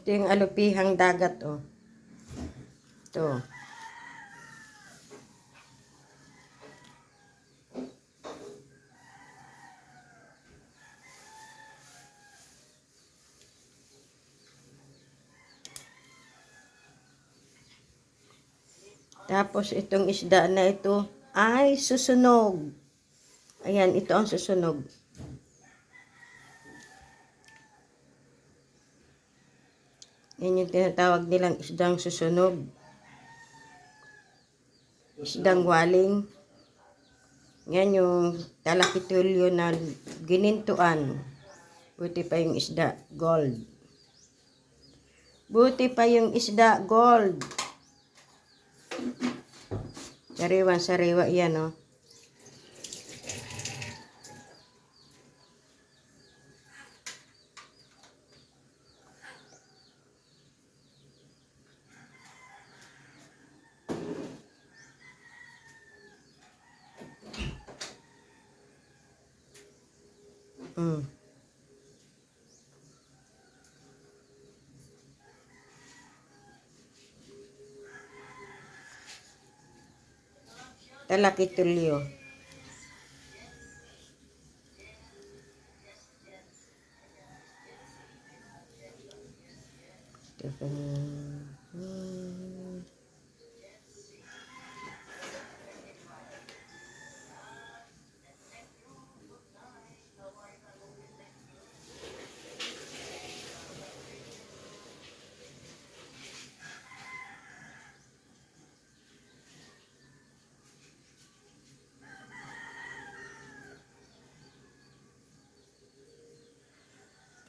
Ito yung alupihang dagat, oh. Ito. Tapos itong isda na ito ay susunog. Ayan, ito ang susunog. Yan yung tinatawag nilang isdang susunog. Isdang waling. Yan yung talakitulyo na ginintuan. Buti pa yung isda, gold. Buti pa yung isda, gold. Sariwan-sariwa yan, oh. Talakitulyo.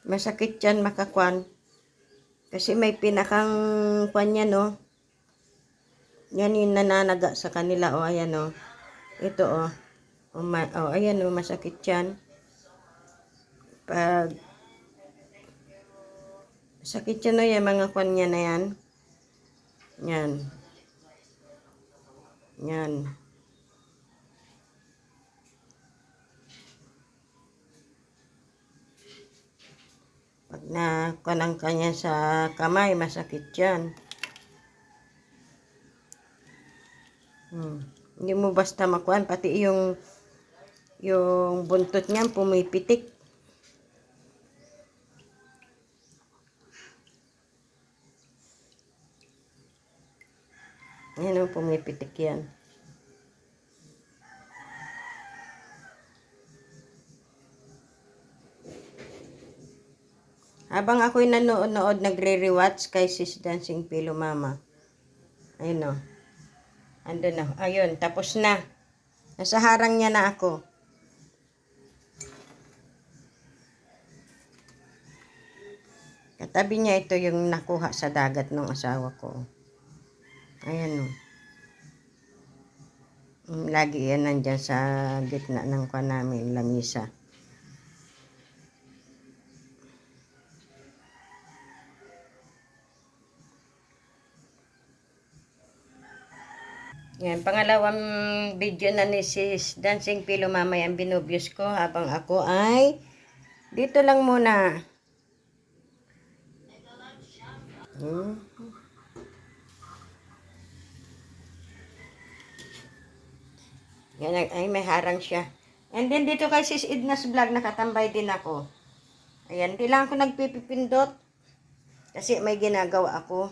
Masakit yan makakwan. Kasi may pinakang kwan yan, no. Yan yung nananaga sa kanila, o. Ayan, o. Ito, o. O, ayan, o. Masakit yan. Pag sakit yan, o. Yung mga kwan niya na yan. Yan. Yan. Pag nakunan kanya sa kamay, masakit yan. Hindi mo basta makuan, pati yung buntot niyan pumipitik. Yan, o, pumipitik yan. Habang ako'y nanonood, nagre-rewatch kay Sis Dancing Pillow Mama. Ayun, o. Andun na. Ayun, tapos na. Nasa harang niya na ako. Katabi niya ito yung nakuha sa dagat ng asawa ko. Ayan, o. Lagi yan nandyan sa gitna ng kwa namin, lamisa. Yan, pangalawang video na ni Sis Dancing Pillow Mama yung binubius ko habang ako ay dito lang muna. Yan, ay may harang siya. And then dito kay Sis Edna's Vlog nakatambay din ako. Ayan, di lang ako nagpipindot kasi may ginagawa ako.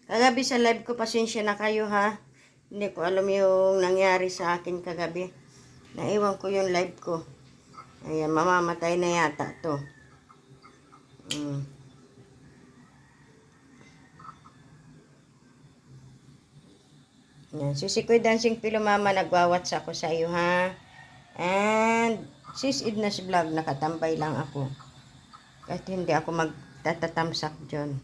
Kagabi sa live ko, pasensya na kayo, ha. Hindi ko alam yung nangyari sa akin kagabi. Naiwan ko yung live ko. Ayan, mamamatay na yata to. Yan, Sisikoy Dancing Pillow Mama, nagwawats ako sa iyo, ha. And Sis Edna's Vlog, nakatambay lang ako. Kahit hindi ako magtatatamsak dyan.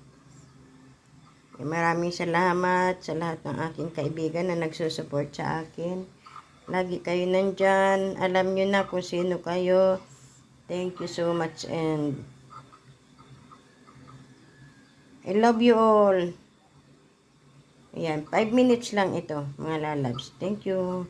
Maraming salamat sa lahat ng aking kaibigan na nagsusupport sa akin. Lagi kayo nandyan. Alam nyo na kung sino kayo. Thank you so much and I love you all. Ayan, 5 minutes lang ito, mga lalabs. Thank you.